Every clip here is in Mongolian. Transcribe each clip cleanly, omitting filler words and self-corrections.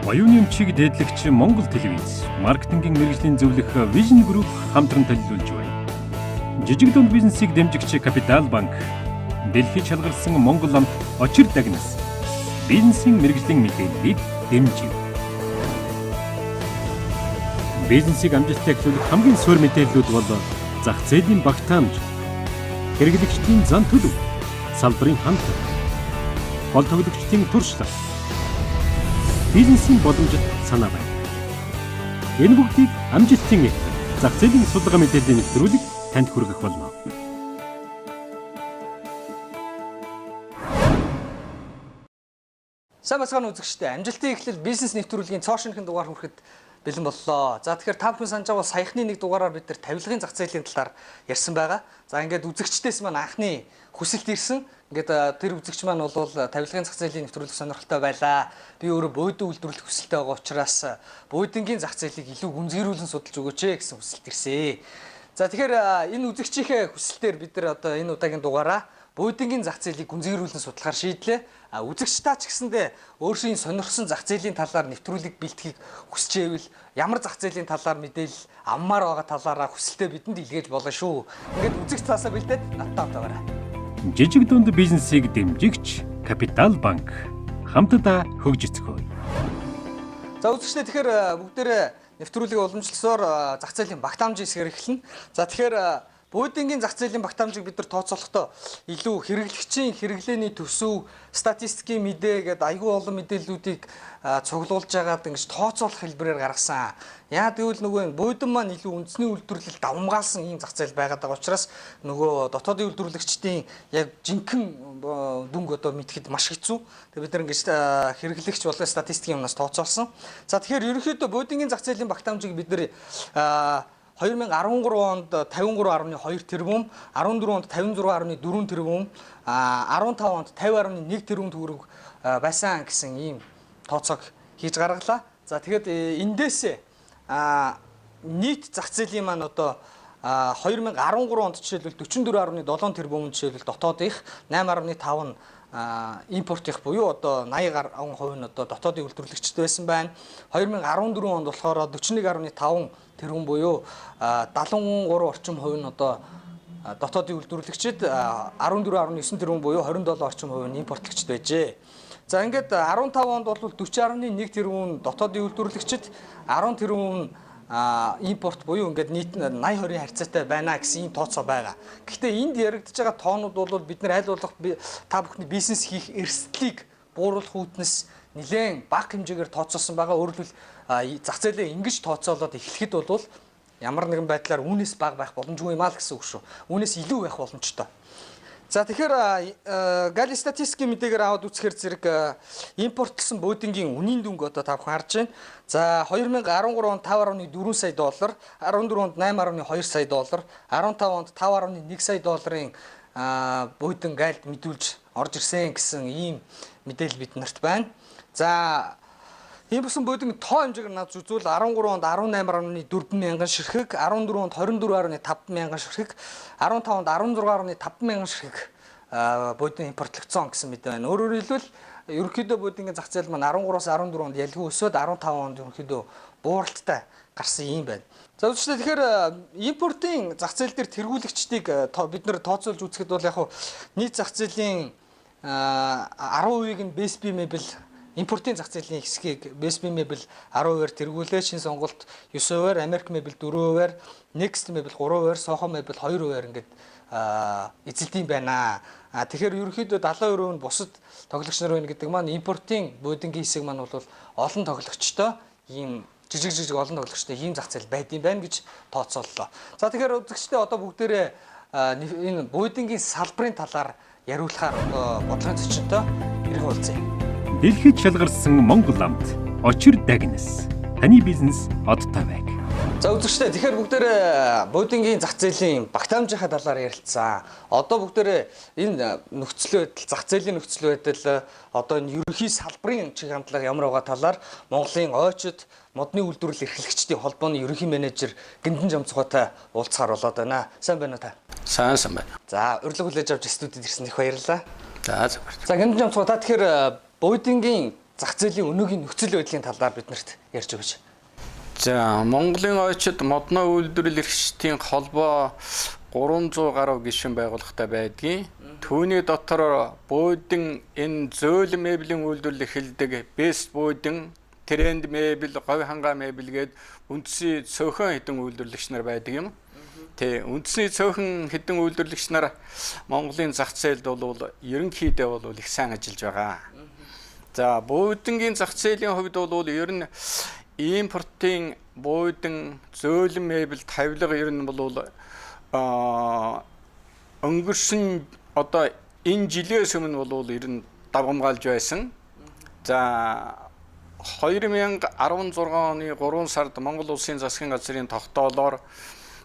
Оюуны эмчийг дээдлэгч Монгол телевиз, маркетингийн мэргэжлийн зөвлөх Vision Group хамтран төлөвлөж байна. Жижиг дунд бизнесийг дэмжигч Капитал банк, дэлхийд шалгарсан Монгол амт очир дагнас, бизнесийн мэргэжлийн мэдээллийг дэмжив. Бизнесийг амжилттай эхлүүлэх хамгийн суурь мэдээллүүд бол зах зээлийн багтаамж, хэрэглэгчдийн зан төлөв, салбарын хандлага, гол тоглогчдын туршлага, бизнесийн боломжит санаа байна. Энэ бүгдийг амжилтын эхлэл, зах зээлийн судалгаа мэдээллийн нэвтрүүлэг танд хүргэх болно. Сайн бацгааны үзэгчдээ, амжилтын эхлэл бизнес нэвтрүүлгийн цоо шинэхэн дугаар хүрэхэд бэлэн боллоо. За тэгэхээр та бүхэн санаж байгаа саяхны нэг дугаараар бид нар тавилгын зах зээлийн талаар ярьсан байгаа. За ингээд үзэгчдээс маань анхны хүсэлт ирсэн. Ингээд тэр үзэгч маань бол тавилгын зах зээлийн нэвтрүүлэх сонирхолтой байлаа. Би өөрөө буудлын үйлдвэрлэх хүсэлтэй байгаа учраас буудлын зах зээлийг илүү гүнзгийрүүлэн судалж өгөөч гэсэн хүсэлт ирсэн. За тэгэхээр энэ үзэгчийнхээ хүсэлтээр бид нар одоо энэ удаагийн дугаараа буудлын зах зээлийг гүнзгийрүүлэн судлахаар шийдлээ. Үзэгч та ч гэсэндээ өөрсдийн сонирхсан зах зээлийн талаар нэвтрүүлэг бэлтгэхийг хүсчээвэл ямар зах зээлийн талаар мэдээлэл аммаар байгаа талаараа хүсэлтээ бидэнд илгээж болно шүү. Ингээд үзэгч цаасаа бэлдээд надтай хамтаагаарай. Жижиг дунд бизнесийг дэмжигч Капитал банк хамтдаа хөгжицгөөе. За үзэгчдээ тэгэхээр бүгдээрээ нэвтрүүлгийг уламжлалсаар зах зээлийн багтаамжийн хэсгээр эхэлнэ. За тэгэхээр буудлын зах зээлийн багтаамжийг бид нар тооцоолохдоо илүү хэрэглэгчийн хэрэглээний төсөв, статистикийн мэдээ гэдэг айгүй олон мэдээллүүдийг цуглуулж байгаад ингэж тооцоолох хэлбэрээр гаргасан. Яа гэвэл нөгөө буудлын маань илүү үндэсний үйлдвэрлэлд давмгаалсан ийм зах зээл байгаад байгаа учраас нөгөө дотоодын үйлдвэрлэгчдийн яг жинхэнэ дүнг одоо мэдхэд маш хэцүү. Тэгээ бид нар ингэж хэрэглэгч болон статистикийн юмнаас тооцоолсон. За тэгэхээр ерөнхийдөө буудлын зах зээлийн багтаамжийг бид нар 2013 онд 53.2 тэрбум, 14 онд 56.4 тэрбум, 15 онд 50.1 тэрбум төгрөг байсан гэсэн ийм тооцоог хийж гаргалаа. За тэгэхэд эндээс нийт зах зээлийн маань одоо 2013 онд жишээлбэл 44.7 тэрбум жишээлбэл дотоодынх 8.5 нь импортынх буюу одоо 80% нь одоо дотоодын үйлдвэрлэгчд байсан байна. 2014 онд болохоор 41.5 тэрбум буюу 73 орчим хувь нь одоо дотоодын үйлдвэрлэгчид 14.9 тэрбум буюу 27 орчим хувь нь импортлогчд байжээ. За ингээд 15 онд бол 40.1 тэрбум дотоодын үйлдвэрлэгчид 10 тэрбум импорт буюу ингээд нийт 80-20 харьцаатай байна гэсэн ийм тооцоо байгаа. Гэхдээ энд яригдж байгаа тоонууд бол бид нар аль болох та бүхний бизнес хийх эрсдлийг бууруулах үүднээс нэлээд бага хэмжээгээр тооцоосон байгаа. Өөрөлдвөл зах зээлээ ингэж тооцоолоод эхлэхэд бол ямар нэгэн байдлаар үүнээс бага байх боломжгүй юм аа л гэсэн үг шүү. Үүнээс илүү байх боломжтой. За тэгэхээр Гали статистикийн мэдээгээр аваад үзэхээр зэрэг импортлсон буудлын үнийн дүнг одоо та бүхэн харж байна. За 2013 онд 5.4 сая доллар, 14 онд 8.2 сая доллар, 15 онд 5.1 сая долларын буудлын гайлд мэдүүлж орж ирсэн гэсэн ийм мэдээлэл бид нарт байна. За ийм бүсэн буудлын тоо хэмжээгээр над үзвэл 13 онд 18.4 мянган ширхэг, 14 онд 24.5 мянган ширхэг, 15 онд 16.5 мянган ширхэг буудлын импортлогдсон гэсэн мэдээ байна. Өөрөөр хэлбэл ерөнхийдөө буудлын зах зээл маань 13-аас 14 онд ялгүй өсөөд 15 онд ерөнхийдөө бууралттай гарсан юм байна. За үүсвээ тэгэхээр импортын зах зээл дээр тэргүүлэгчдийг бид нэр тооцоолж үзэхэд бол яг нийт зах зээлийн 10%-ийг нь BSP Mebel импортын зах зээлийн хэсгийг BSP Mebel 10%-аар тэргүүлээ, шинэ сонголт 9%-аар, American Mebel 4%-аар, Next Mebel 3%-аар, Soho Mebel 2%-аар ингээд эзэлдэм байна. Тэгэхээр ерөнхийдөө 70% нь бусад тоглогч нар байна гэдэг маань импортын буудлын хэсэг маань бол олон тоглогчтой ийм жижиг олон тоглогчтой ийм зах зээл байдсан байна гэж тооцооллоо. За тэгэхээр үзэгчдээ одоо бүгдээрээ энэ буудлын салбарын талаар яриулахаар бодлогын зочинтой ирэх уулзъя. Дэлхийд шалгарсан Монгол амт очир дагнас. Таны бизнес одтой байг. За үзэгчдээ тэгэхээр бүгдээрээ буудлын зах зээлийн багтаамжийнхаа талаар ярилцсан. Одоо бүгдээрээ энэ нөхцөл байдал, зах зээлийн нөхцөл байдал, одоо энэ ерөнхий салбарын чиг хандлага ямар байгаа талаар Монголын ойчид модны үйлдвэрлэл эрхлэгчдийн холбооны ерөнхий менежер Гиндэн Жамцгойтой уулзахаар болоод байна. Сайн байна уу та? Сайн байна. За урилга хүлээж авч студид ирсэн их баярлалаа. За зөв. За Гиндэн Жамцгой та тэгэхээр буудлын зах зээлийн өнөөгийн нөхцөл байдлын талаар биднэрт ярьж өгөөч. За, Монголын ойчид модны үйлдвэрлэл эрхчдийн холбоо 300 гаруй гишүүн байгууллагатай байдгийг. Түүний дотор буудан энэ зөөлөн мебелийн үйлдвэрлэл эхэлдэг Best буудан, Trend мебель, говь хангаа мебель гээд үндсийн цөөхөн хэдэн үйлдвэрлэгч нар байдаг юм. Тэ үндсний цөөхөн хэдэн үйлдвэрлэгч нар Монголын зах зээлд бол ерөнхийдөө бол их сайн ажиллаж байгаа. За, буудангийн зах зээлийн хувьд бол ер нь импортын буудан, зөөлөн мебель тавилга ер нь бол өнгөрсөн одоо энэ жилээс өмнө бол ер нь давгамгаалж байсан. За, 2016 оны 3 сард Монгол Улсын засгийн газрын тогтоолоор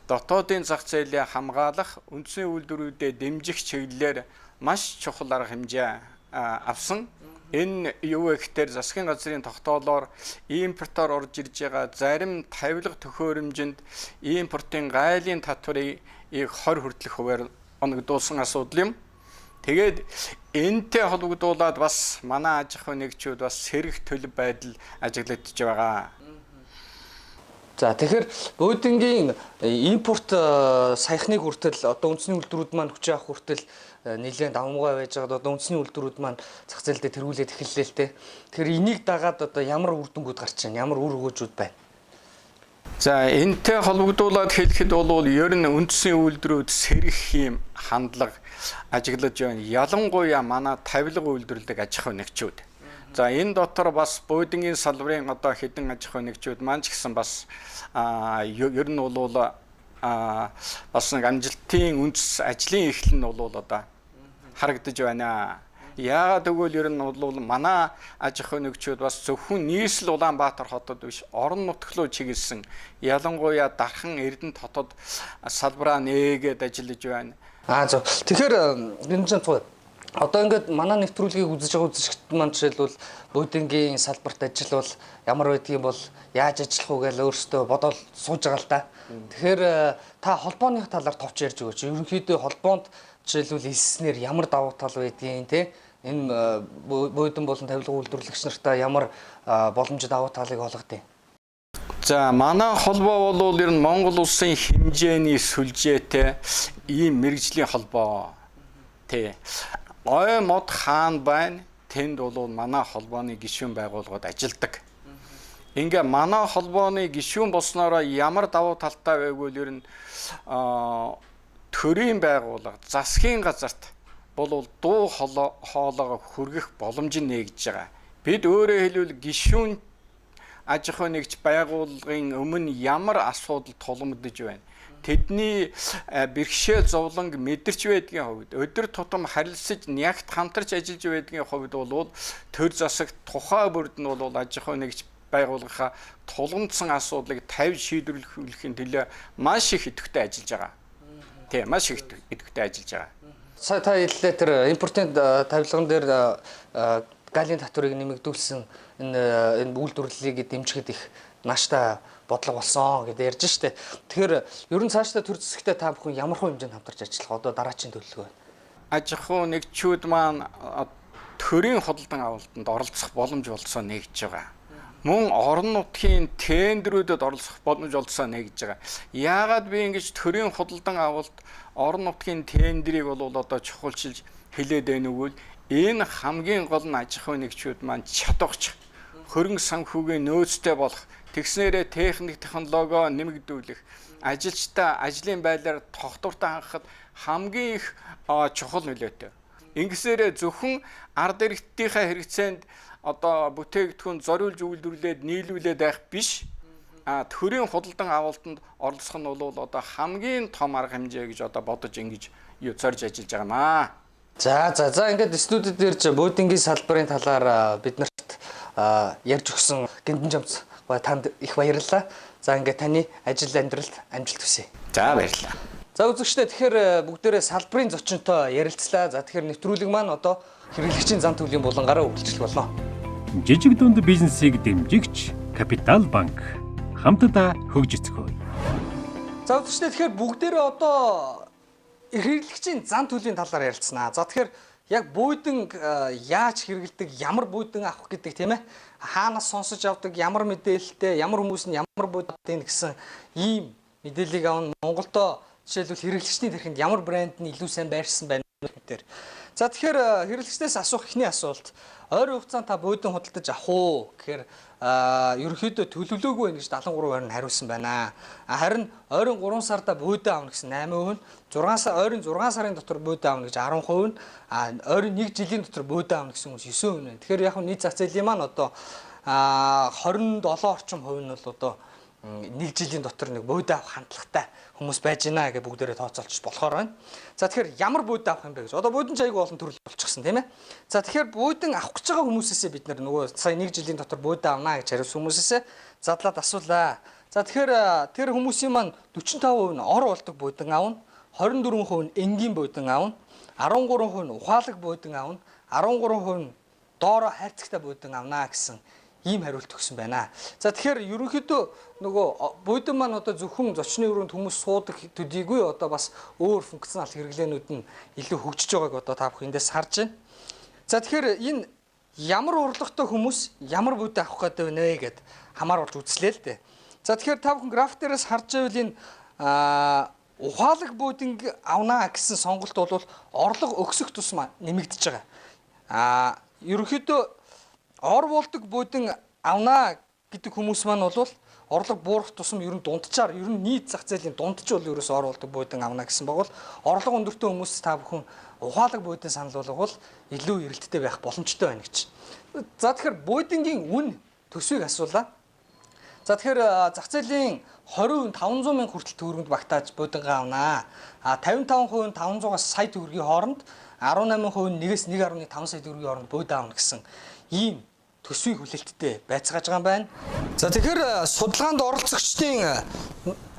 дотоодын зах зээлийг хамгаалах үндсэн үйлдвэрүүдэд дэмжих чиглэлээр маш чухал арга хэмжээ авсан. Энэ юу вэ гэхээр засгийн газрын тогтоолоор импортоор орж ирж байгаа зарим тавилга төхөөрөмжөнд импортын гайлын татварыг 20 хүртэлх хувиар оногдуулсан асуудал юм. Тэгээд энэтэй холбогдуулаад бас манай аж ахуйн нэгжүүд бас сэрэх төлөв байдал ажиглагдж байгаа. За, тэгэхээр буудангийн импорт саяхныг хүртэл одоо үндэсний үйлдвэрүүд маань хүч авах хүртэл нэлээд давмгай байж байгаа. Одоо үндэсний үйлдвэрүүд маань зах зээлдээ тэргүүлээд эхэллээ л дээ. Тэгэхээр энийг дагаад одоо ямар үр дүнгууд гарч байна? Ямар үр өгөөжүүд байна? За, энэтэй холбогдуулаад хэлэхэд бол ер нь үндэсний үйлдвэрүүд сэрэх юм хандлага ажиглаж байна. Ялангуяа манай тавилга үйлдвэрлэдэг аж ахуйн нэгжүүд. За, энэ дотор бас буудангийн салбарын одоо хэдэн аж ахуйн нэгжүүд маань ч гэсэн бас ер нь бол бас нэг амжилтын үндэс ажлын эхлэл нь бол одоо харагдаж байна. Яагаад гэвэл ер нь бол манай аж ахуйн нэгжүүд бас зөвхөн нийслэл Улаанбаатар хотод биш, орон нутг руу чиглэсэн ялангуяа Дархан, Эрдэнэт хотод салбараа нээгээд ажиллаж байна. Зөв. Тэгэхээр одоо ингээд манай нэвтрүүлгийг үзэж байгаа үзэгчд маань жишээлбэл буудангийн салбарт ажиллавал ямар байдгийг бол яаж ажиллах уу гэж өөрсдөө бодоод сууж байгаа л да. Тэгэхээр та холбооны талаар товч ярьж өгөөч. Ерөнхийдөө холбоонд жишээлбэл элснэр ямар давуу тал байдгийг те энэ буудан болон тавилга үйлдвэрлэгч нартай ямар боломж давуу талыг олгодیں۔ За, манай холбоо бол ер нь Монгол улсын хэмжээний сүлжээтэй ийм мэргэжлийн холбоо. Тэ. Ой мод хаан байна. Тэнд бол манай холбооны гишүүн байгууллагууд ажилладаг. Ингээ манай холбооны гишүүн болсноороо ямар давуу талтай байвал ер нь төрийн байгууллага, засгийн газарт бол дуу хоолойгоо хүргэх боломж нээгдэж байгаа. Бид өөрөөр хэлбэл гишүүн аж ахуйн нэгж байгууллагын өмнө ямар асуудал тулгамдж байна. Тэдний бэрхшээл зовлонг мэдэрч байдгийн хувьд өдөр тутам харилцаж нягт хамтарч ажиллаж байдгийн хувьд бол төр засаг тухай бүрд нь бол аж ахуйн нэгж байгууллагынхаа тулгамдсан асуудлыг тавьж шийдвэрлэхийн төлөө маш их идэвхтэй ажиллаж байгаа. Тийм, маш их идэвхтэй ажиллаж байгаа. Сая та хэллээ тэр импортын тавилган дээр галын татварыг нэмэгдүүлсэн энэ үйлдвэрлэлийг дэмжихэд их нааштай бодлого болсон гэдээ ярьж штэ. Тэгэхээр ер нь цаашдаа төр зэсэгтэй та бүхэн ямар хөө хэмжээнд хамтарч ажиллах одоо дараачийн төлөвлөгөө байна? Аж ахуйн нэгжүүд маань төрийн худалдан авалтанд оролцох боломж олцоо нэгж байгаа. Мөн орон нутгийн тендерүүдэд оролцох боломж олцоо нэгж байгаа. Яагаад би ингэж төрийн худалдан авалт орон нутгийн тендерийг бол одоо чухалчилж хэлээд байна үгүй. Энэ хамгийн гол нь аж ахуйн нэгжүүд маань чадварч хөрөнгө санхүүгийн нөөцтэй болох тэгснээрээ техник технологио нэмэгдүүлэх, ажилчдаа ажлын байдлаар тогтвортой хангахад хамгийн их чухал нөлөөтэй. Ингэсээрээ зөвхөн ард иргэдийнхээ хэрэгцээнд одоо бүтээгдэхүүн зориулж үйлдвэрлээд нийлүүлээд байх биш. Төрийн худалдан авалтанд оролцох нь бол одоо хамгийн том арга хэмжээ гэж одоо бодож ингэж зорж ажиллаж байгаа маа. За ингээд студид ирж буудангийн салбарын талаар биднэрт ярьж өгсөн Гинтэн Жамц танд их баярлалаа. За ингээд таны ажил амьдралд амжилт хүсье. За, баярлалаа. За үзэгчдээ тэгэхээр бүгдээрээ салбарын зочинтой ярилцлаа. За тэгэхээр нэвтрүүлэг маань одоо хэрэглэгчийн зам төлөвийн булангаараа үргэлжлэх болно. Жижиг дунд бизнесийг дэмжигч Капитал банк хамтдаа хөгжицгөөе. За үзэгчдээ тэгэхээр бүгдээрээ одоо хэрэглэгчийн зам төлөвийн талаар ярилцсанаа. За тэгэхээр яг бууданг яаж хэрэгэлдэг, ямар буудан авах гэдэг тийм ээ. Хаанаас сонсож авдаг, ямар мэдээлэлтэй, ямар хүмүүс нь ямар буудан гэсэн ийм мэдээллийг авна. Монголдо жишээлбэл хэрэглэгчдийн тэрхэнд ямар брэнд нь илүү сайн байрсан байна гэдэг. За тэгэхээр хэрэглэгчдээс асуух ихний асуулт ойрын хугацаанд та буудан худалдаж авах уу гэхээр ерөнхийдөө төлөвлөөгүй байх гэж 73% нь хариулсан байна. Харин ойрын 3 сарда буудан авна гэсэн 8%, 6 сар ойрын 6 сарын дотор буудан авна гэж 10%, ойрын 1 жилийн дотор буудан авна гэсэн хүмүүс 9% байна. Тэгэхээр яг нийт зах зээлийн маань одоо 27 орчим хувь нь бол одоо 1 жилийн дотор нэг буудан авах хандлагатай хүмүүс байж байна гэж бүгдээрээ тооцоолж болохоор байна. За тэгэхээр ямар буудан авах юм бэ гэж. Одоо буудан чайг олон төрөл болчихсон тийм ээ. За тэгэхээр буудан авах гэж байгаа хүмүүсээсээ бид нөгөө сая 1 жилийн дотор буудан авна гэж хариулсан хүмүүсээсээ задлаад асуулаа. За тэгэхээр тэр хүмүүсийн маань 45% нь ор болдог буудан авна, 24% нь энгийн буудан авна, 13% нь ухаалаг буудан авна, 13% нь доороо хайрцагтай буудан авна гэсэн ийм хариулт өгсөн байна. За тэгэхээр ерөнхийдөө нөгөө буудан маань одоо зөвхөн зочны өрөөнд хүмүүс суудаг төдийгүй одоо бас өөр функционал хэрэглээнүүд нь илүү хөгжиж байгааг одоо та бүхэн эндээс харж байна. За тэгэхээр энэ ямар урлагтай хүмүүс ямар буудан авах гэдэг вэ гэд хамааруулж үзлээ л дээ. За тэгэхээр та бүхэн график дээрээс харж байвал энэ ухаалаг буудан авнаа гэсэн сонголт бол орлого өксөх тусмаа нэмэгдэж байгаа. Ерөнхийдөө ор болдог буудан авнаа гэдэг хүмүүс маань бол орлого буурах тусам ер нь дунджаар ер нь нийт зах зээлийн дундч бол ерөөс ор болдог буудан авна гэсэн бол орлого өндөртэй хүмүүс та бүхэн ухаалаг буудан санал болгох илүү эрэлттэй байх боломжтой байна гэж. За тэгэхээр буудангийн үн төсвийг асуулаа. За тэгэхээр зах зээлийн 20% 500 мянга хүртэл төгрөгөнд багтааж буудангаа авнаа. 55% нь 500-аас сая төгрөгийн хооронд, 18% нь 1-ээс 1.5 сая төгрөгийн хооронд буудан авна гэсэн ийм төсвийн хүлээлттэй байцгааж байгаа юм байна. За тэгэхээр судалгаанд оролцогчдын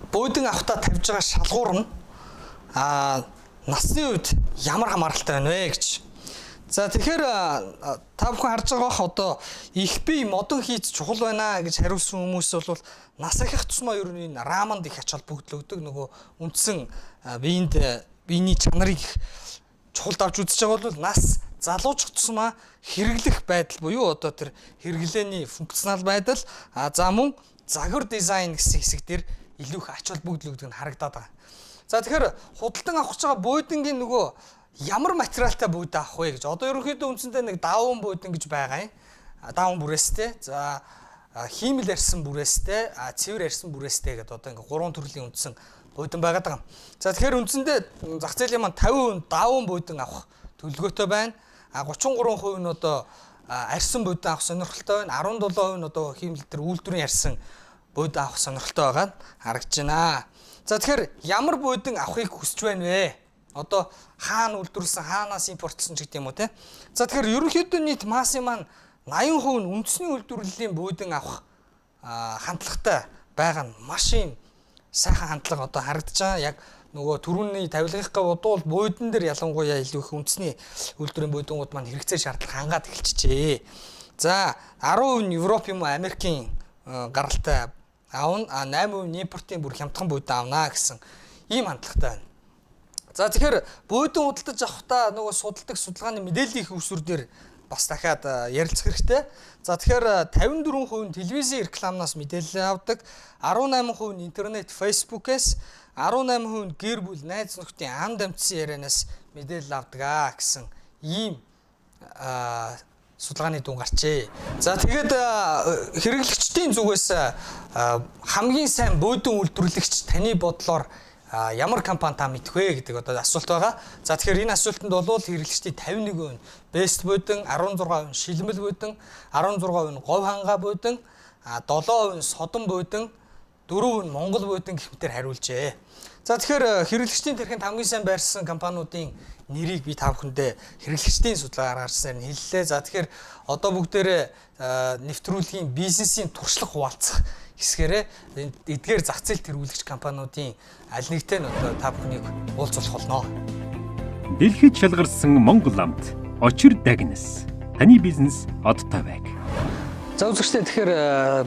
буудан авахтаа тавьж байгаа шалгуур нь насны үед ямар хамааралтай байна вэ гэж. За тэгэхээр та бүхэн харж байгаа одоо их бие модон хийц чухал байна гэж хариулсан хүмүүс бол нас ахих тусмаа ер нь энэ раманд их ач холбогдлогддог нөгөө үндсэн биений чанарыг чухалд авч үзэж байгаа бол нас залуучих тусмаа хэрэглэх байдал буюу одоо тэр хэрэглээний функционал байдал за мөн загвар дизайн гэсэн хэсэг дээр илүү их ач холбогдлогддог нь харагдаад байгаа. За тэгэхээр худалдан авах гэж байгаа буудангийн нөгөө ямар материалтай буудан авах вэ гэж. Одоо ерөнхийдөө үндсэндээ нэг даван буудан гэж байгаа юм. Даван бүрээстэй, за хиймэл арьсан бүрээстэй, цэвэр арьсан бүрээстэй гэдэг одоо ингээ 3 төрлийн үндсэн буудан байгаад байгаа. За тэгэхээр үндсэндээ зах зээлийн маань 50% даван буудан авах төлөвлөгөөтэй байна. 33% нь одоо арьсан буудан авах сонирхолтой байна. 17% нь одоо хиймэл төр үйлдвэрийн арьсан буудан авах сонирхолтой байгаа нь харагдаж байна. За тэгэхээр ямар буудан авахыг хүсэж байна вэ? Одоо хаана үйлдвэрлэсэн, хаанаас импортлсон ч гэдэг юм уу те. За тэгэхээр ерөнхийдөө нийт массын маань 80% нь үндэсний үйлдвэрлэлийн буудан авах хандлагатай байгаа нь маш юм сайхан хандлага одоо харагдаж байгаа. Яг нөгөө түрүүний тавилгынхаа бодвол буудан дээр ялангуяа илүү их үндэсний үйлдвэрийн буудангууд маань хэрэгцээ шаардлага хангаад эхэлчихжээ. За 10% нь Европ юм уу Америкийн гаралтай аавна, 8% нь импортын бүр хямдхан буудан авнаа гэсэн ийм хандлагатай байна. За тэгэхээр буудан худалдаж авахдаа нөгөө судалдаг судалгааны мэдээллийн их усүр дээр бас дахиад ярилцах хэрэгтэй. За тэгэхээр 54% нь телевизийн рекламнаас мэдээлэл авдаг, 18% нь интернет, фейсбુકээс, 18% нь гэр бүл, найз нөхдийн ам дамжсан ярианаас мэдээлэл авдаг гэсэн ийм судалгааны дүн гарчээ. За тэгээд хэрэглэгчдийн зүгээс хамгийн сайн буудан үйлдвэрлэгч таны бодлоор ямар компани та мэдэх вэ гэдэг одоо асуулт байгаа. За тэгэхээр энэ асуултанд бол хэрэглэгчдийн 51% нь бест буудан, 16% нь шилмэл буудан, 16% нь говь хангаа буудан, 7% нь содон буудан, 4% нь монгол буудан гэх мэтээр хариулжээ. За тэгэхээр хэрэглэгчдийн тэрхэнд хамгийн сайн байрсан компаниудын нэрийг би та бүхэндээ хэрэглэгчдийн судалгаагаар гаргасан хэллээ. За тэгэхээр одоо бүгдээрээ нэвтрүүлгийн бизнесийн туршлага хуваалцах хэсгээрээ эдгээр зах зээл тэргүүлэгч компаниудын аль нэгтэй нь одоо та бүхнийг уулзуулах болно. Дэлхийд шалгарсан Монгол амт очир дагнас. Таны бизнес одтой байг. За үзэгчдээ тэгэхээр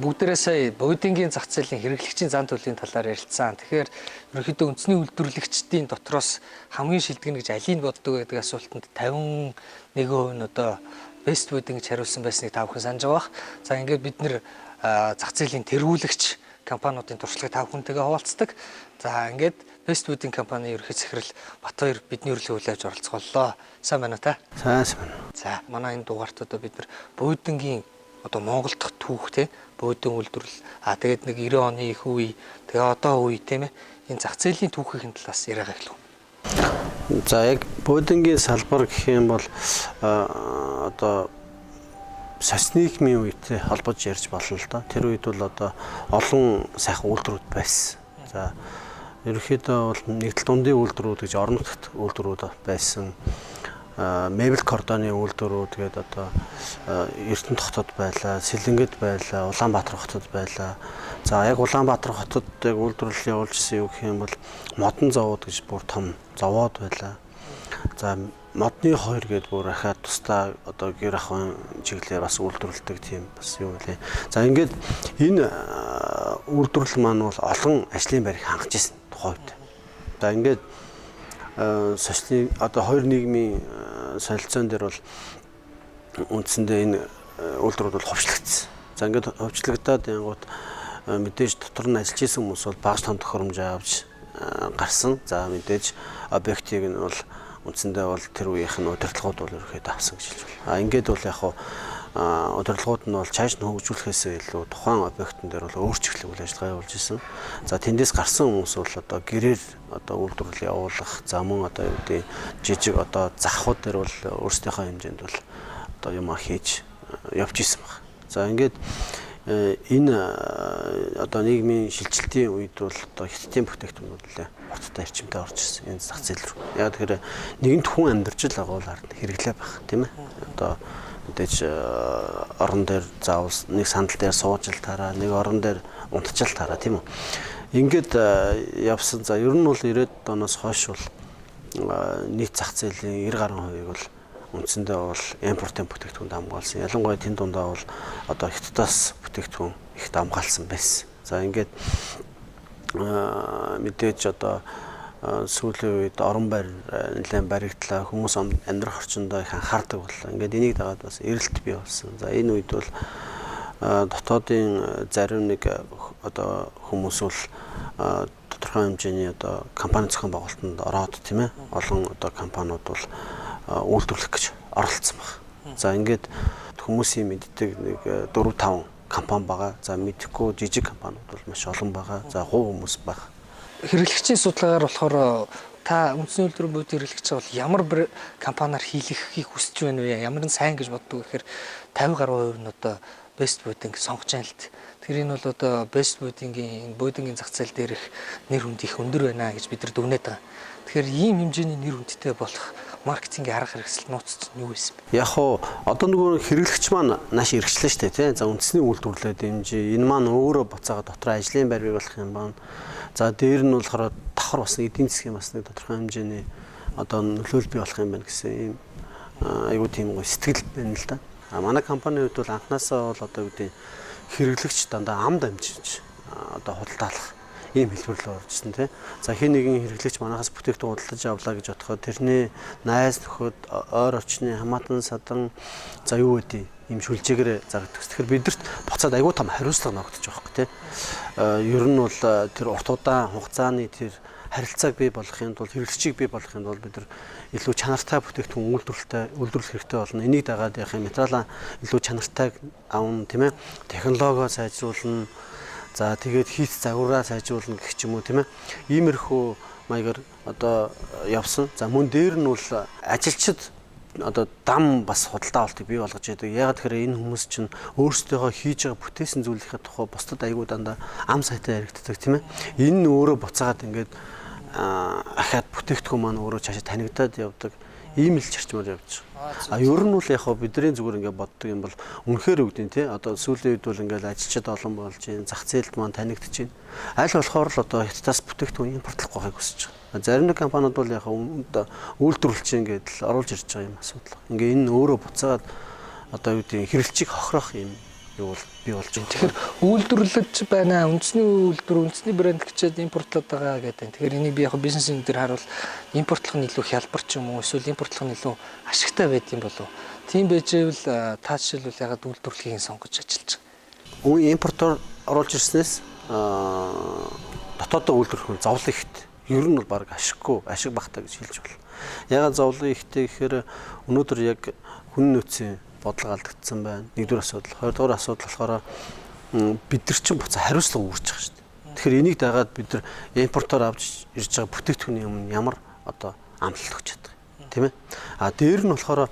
бүгдээрээ сая будингийн зах зээлийн хэрэглэгчийн зан төлөвийн талаар ярилцсан. Тэгэхээр ерөнхийдөө үндэсний үйлдвэрлэгчдийн дотроос хамгийн шилдэг гэж алийг боддог гэдэг асуултанд 51% нь одоо best buding гэж хариулсан байсныг та бүхэн санаж байгаа. За ингээд бид нэр зах зээлийн тэргүүлэгч компаниудын туршлагыг та бүхэнтэйгээ хуваалцдаг. За ингээд best buding компани ерөнхий захирал Батбаяр бидний урилгын хүлээж оролцголоо. Сайн байна уу та? Сайн байна. За манай энэ дугаарт одоо бид нар будингийн одоо Монгол дахь түүх те будин үйлдвэрлэл тэгээд нэг 90 оны их үе тэгээ одоо үе тийм ээ энэ зах зээлийн түүхийн талаас яриагаа эхлэв. За яг будингийн салбар гэх юм бол одоо социализмын үетэй холбож ярьж болно л да. Тэр үед бол одоо олон сайхан үйлдвэрүүд байсан. За ерөнхийдөө бол нэгдэл дундын үйлдвэрүүд гэж орон нутгад үйлдвэрүүд байсан. Мебель кордоны үйлдвэрүүд тэгээд одоо Эрдэнэ хотод байлаа, Сэлэнгэд байлаа, Улаанбаатар хотод байлаа. За яг Улаанбаатар хотод яг үйлдвэрлэл явуулж ирсэн юу гэх юм бол модон зовоод гэж бүр том зовоод байлаа. За модны 2 гэдэг бүр ахаад тусдаа одоо гэр ахуйн чиглэлээр бас үйлдвэрлэдэг тийм бас юу вэ. За ингээд энэ үйлдвэрлэл маань бол олон ажлын байрыг хангаж ирсэн тухайд. За ингээд социализм одоо хоёр нийгмийн солилцоон дээр бол үндсэндээ энэ үйлдвэрүүд бол ховчлогдсон. За ингээд ховчлогдоод янгууд мэдээж дотор нь ажиллаж исэн хүмүүс бол багш том тохиромж авч гарсан. За мэдээж объектыг нь бол үндсэндээ бол тэр үеийнх нь удирдлагууд бол ерөөхдөө авсан гэж хэлж байна. Ингээд бол яг удирдлагууд нь бол чааш нь хөгжүүлэхээс илүү тухайн объектын дээр бол өөрчлөлт үйл ажиллагаа явуулж исэн. За тэндээс гарсан хүмүүс бол одоо гэрээр одоо үйлдвэрлэл явуулах, за мөн одоо юу гэдэг жижиг одоо захууд дээр бол өөрсдийнхөө хэмжээнд бол одоо юм хийж явж исэн баг. За ингээд энэ одоо нийгмийн шилжилтийн үед бол одоо хятадын бүтээгдэхүүнүүд нэлээ хоттой арчимтай орж ирсэн энэ зах зээл рүү. Яг тэгэхээр нэгэнт хүн амьдарч л байгаа бол харин хэрэглээ байх тийм ээ. Одоо мэдээж орон дээр заавал нэг сандал дээр сууж л тараа, нэг орон дээр унтчил тараа тийм үү. Ингээд явсан. За ер нь бол 90-ад оноос хойш бол нийт зах зээлийн 90% бол үндсэндээ бол импортын бүтээгдэхүүнд хамгаалсан. Ялангуяа тэнд дундаа бол одоо хятадаас бүтээгдэхүүн их хамгаалсан байсан. За ингээд мэдээж одоо сүүлийн үед орон байр нэлээд баригдлаа, хүмүүс амьдрах орчиндөө их анхаардаг боллоо. Ингээд энийг дагаад бас эрэлт бий болсон. За энэ үед бол дотоодын зарим нэг одоо хүмүүс бол тодорхой хэмжээний одоо компани зохион байгуулалтанд ороод тийм ээ олон одоо компаниуд бол үйлдвэрлэх гэж оролцсон баг. За ингээд хүмүүсийн мэддэг нэг 4-5 компани байгаа. За мэдхгүй жижиг компаниуд бол маш олон байгаа. За хувь хүмүүс байгаа. Хэрэглэгчийн судалгаагаар болохоор та үндэсний үйлдвэрийн будин хэрэглэгч бол ямар компаниар хийлгэхийг хүсэж байна вэ? Ямар нь сайн гэж боддог гэхээр 50% нь одоо best buding сонгож байна л т. Тэр энэ бол одоо best buding-ийн будингийн зах зээл дээрх нэр хүнд их өндөр байна гэж бид нар дүгнээд байгаа. Тэгэхээр ийм хэмжээний нэр хүндтэй болох маркетингийн арга хэрэгсэл нууц нь юу байсан бэ? Яг уу одоо нөгөө хэрэглэгч маань нааш иргэжлээ шүү дээ тий. За үндэсний үйлдвэрлэлээ дэмжиж энэ маань өөрөө буцаага дотор ажлын байр бий болох юм байна. За дээр нь болохоор давхар бас эдийн засгийн бас нэг тодорхой хэмжээний одоо нөлөөлөл бий болох юм байна гэсэн ийм аюу тийм гоё сэтгэл байна л да. Манай компанийн хувьд бол анханасаа бол одоо юу гэдэг хэрэглэгч дандаа ам дамжиж одоо худалдаалах ийм хэлбэрлэл оржсэн тий. За хин нэгэн хэрэглэгч манахаас бүтээгдэхүүн худалдаж авлаа гэж бодоход тэрний найз нөхөд ойр орчны хамаатан садан за юу гэдэг ийм шүлжээгээр зарагддаг. Тэгэхээр бидэрт буцаад аюу том хариуцлага ногдож байгаа хөөх тий. Ер нь бол тэр урт удаан хугацааны тэр харилцааг бий болгохын тулд хэрэглэгчийг бий болгохын тулд бид нар илүү чанартай бүтээгдэхүүн үйлдвэрлэх хэрэгтэй болно. Энийг дагаад явах материалаа илүү чанартай авна тийм ээ. Технологио сайжруулна. За тэгээд хийц загвараа сайжруулна гэх ч юм уу тийм ээ. Иймэрхүү маягаар одоо явсан. За мөн дээр нь бол ажилчид одоо дам бас худалдаа авалтыг бий болгож байдаг. Яг тэгэхээр энэ хүмүүс чинь өөрсдөө хийж байгаа бүтээсэн зүйлийнхээ тухай бусдад аягүй дандаа ам сайтай яригддаг тийм ээ. Энэ нь өөрөө буцаагаад ингээд ахаад бүтээгдэхүүн маань өөрөө цаашаа танигдаад явдаг. Ийм л зарчмаар явж байгаа. Ер нь бол яг хоо бидний зүгээр ингээд боддог юм бол үнэхээр үгдийн тий. Одоо сүүлийн үед бол ингээд ажилчид олон болж байна. Зах зээлд маань танигдж байна. Аль болохоор л одоо хятадаас бүтээгдэхүүн импортлох байхыг хүсэж байгаа. Зарим нэг компаниуд бол яг үйлдвэрлэлч ингээд л оруулж ирж байгаа юм асуудал. Ингээ энэ өөрөө буцаагаад одоо юу гэдэг хэрэглэгчийг хохирох юм юу бол бий болж байгаа. Тэгэхээр үйлдвэрлэж байна. Үндэсний үйлдвэр, үндэсний брэнд гэчээд импортлоод байгаа гэдэг. Тэгэхээр энийг би яг бизнесийн дээр харуул импортлох нь илүү хялбар ч юм уу эсвэл импортлох нь илүү ашигтай байдсан болов. Тийм байжээвэл та жишээлбэл ягаад үйлдвэрлэхийг сонгож ажиллаж байгаа. Үн импортоор оруулж ирснээс дотоодоо үйлдвэрлэх нь зовлон ихтэй. Ер нь бол баг ашиг багтаа гэж хэлж байна. Ягаад зовлон ихтэй гэхээр өнөөдөр яг хүн нөөцийн бодлого алдагдсан байна. Нэгдүгээр асуудал, хоёрдугаар асуудал болохоор бид нар чинь буцаа хариуцлага үүсэж байгаа шүү дээ. Тэгэхээр энийг дагаад бид нар импортоор авч ирж байгаа бүтээгдэхүүний өмнө ямар одоо амлалт өгч чадах юм, тийм ээ? А дээр нь болохоор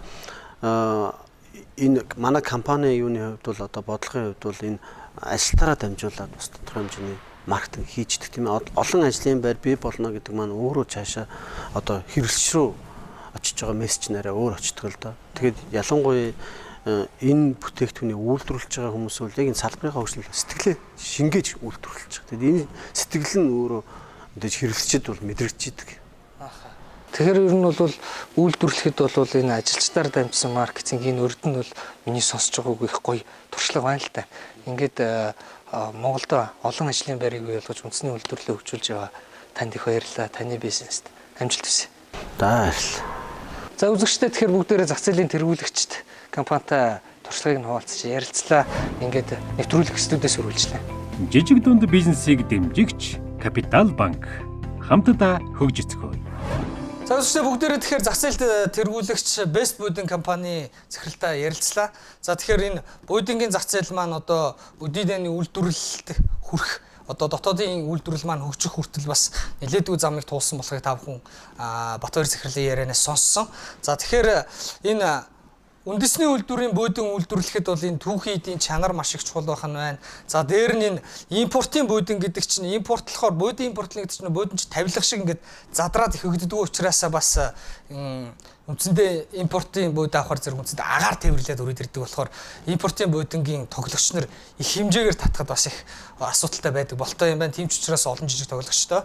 энэ манай компани юуны хувьд бол одоо бодлогын хувьд бол энэ ажилтнаараа дамжуулаад бас тодорхой хэмжээний маркетинг хийждэг тийм ээ. Олон ажлын байр бий болно гэдэг маань өөрөө цаашаа одоо хэрэглэгч рүү очиж байгаа мессеж нараа өөр очдог л доо. Тэгээд ялангуяа энэ бүтээгдэхүүнийг үйлдвэрлэж байгаа хүмүүс бол яг энэ салбарынхаа хөгжил сэтгэлээ шингээж үйлдвэрлэж байгаа. Тэгээд энэ сэтгэл нь өөрөө мэдээж хэрэглэгчид бол мэдрэгдчихэдэг. Тэгэхээр ер нь бол үйлдвэрлэхэд бол энэ ажилчдаар дамжсан маркетингийн өрд нь бол миний сонсож байгаагүй их гоё туршлага байна л та. Ингээд Монголд олон ажлын байрыг бий болгож үндэсний үйлдвэрлэлийг хөгжүүлж байгаа танд их баярлалаа. Таны бизнест амжилт хүсье. Баярлалаа. За үзэгчдээ тэгэхээр бүгдээрээ зах зээлийн тэргүүлэгчд компанитай туршлагыг нь хуваалцаж ярилцлаа. Ингээд нэвтрүүлэг студиэс өргүүлжлээ. Жижиг дунд бизнесийг дэмжигч Капитал банк хамтдаа хөгжицгөөе. За үзэгчдээ бүгдээрээ тэгэхээр зах зээлд тэргүүлэгч Best Boarding компани захиралтай ярилцлаа. За тэгэхээр энэ боодингийн зах зээл маань одоо өдийдээний үйлдвэрлэлд хүрэх одоо дотоодын үйлдвэрлэл маань хөгжих хүртэл бас нэлээдгүй замыг туулсан болохыг та бүхэн Батбаяр захирлын ярианаас сонссон. За тэгэхээр энэ үндэсний үйлдвэрийн буудин үйлдвэрлэхэд бол энэ түүхий эдийн чанар маш их чухал байх нь байна. За дээр нь энэ импортын буудин гэдэг чинь импортлохоор буудин импортлын гэдэг чинь буудинч тавилах шиг ингээд задраад их өгддөг учраас бас үндсэндээ импортын бууд авахар зэрэг үндсэндээ агаар тээвэрлээд өрөөд ирдэг болохоор импортын буудингийн тоглогч нар их хэмжээгээр татхад бас их асуудалтай байдаг болтой юм байна. Тийм ч учраас олон жижиг тоглогчтой.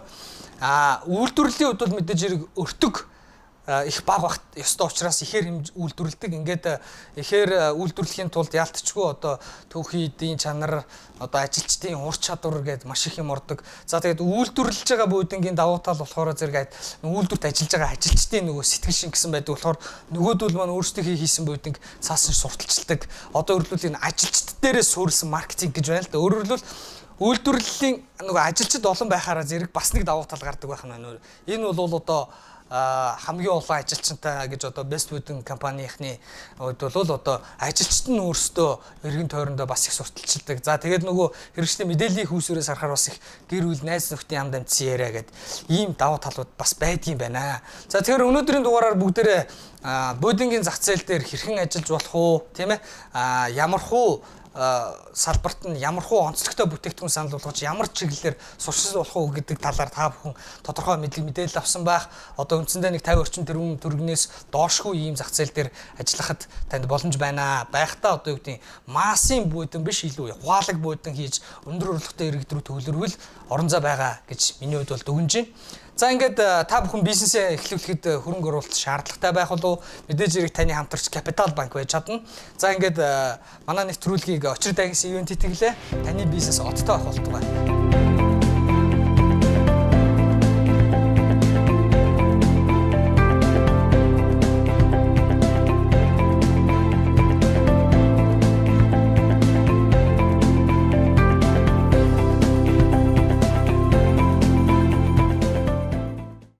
Үйлдвэрлэлийн хувьд бол мэдээж хэрэг өртөг их баг багт ёстой учраас ихээр үйлдвэрлэдэг. Ингээд ихээр үйлдвэрлэхийн тулд яалтчгүй одоо түүхий эдийн чанар одоо ажилчдын ур чадвар гэдээ маш их юм ордог. За тэгээд үйлдвэрлэж байгаа буудингийн давуу тал болохоор зэрэг үйлдвэрт ажиллаж байгаа ажилчдын нөгөө сэтгэл шин гэсэн байдаг болохоор нөгөөдөл маань өөрсдөө хийсэн буудинг цаасан сурталчилдаг. Одоо өөрөлдвөл энэ ажилчд дээрээ суурилсан маркетинг гэж байна л да. Өөрөөр хэлбэл үйлдвэрлэлийн нөгөө ажилчид олон байхаараа зэрэг бас нэг давуу тал гардаг байх нь байна. Энэ бол одоо хамгийн олон ажилчинтай гэж одоо Best Boarding компанийнхны хувьд бол одоо ажилчид нь өөрсдөө эргэн тойрондоо бас их сурталчилдаг. За тэгээд нөгөө хэрэгжлийн мэдээллийн хүүсвэрээс харахаар бас их гэр бүл найз нөхдийн ам дамжсан яриа гэдэг ийм давуу талууд бас байдгийн байна. За тэгэхээр өнөөдрийн дугаараар бүгдээрээ бодингийн зах зээл дээр хэрхэн ажиллаж болох уу, тийм ээ? Ямархуу салбарт нь ямархуу онцлогтой бүтээгдэхүүн санал болгож ямар чиглэлээр сурчил болох уу гэдэг талаар та бүхэн тодорхой мэдээлэл авсан байх. Одоо үндсэндээ нэг 50 орчим тэрбум төгрөгнөөс доошгүй ийм зах зээл дээр ажиллахад танд боломж байна. Байхдаа одоо юу гэдэг массын буудин биш илүү ухаалаг буудин хийж өндөр орлоготой иргэд рүү төвлөрвөл орон зай байгаа гэж миний хувьд бол дүгнэж байна. За ингээд та бүхэн бизнесээ эхлүүлэхэд хөрөнгө оруулалт шаардлагатай байх болов мэдээж хэрэг таны хамтрагч Капитал банк байж чадна. За ингээд манай нэвтрүүлгийг очир дагис ивент итгэлээ таны бизнес одтой байх болтугай.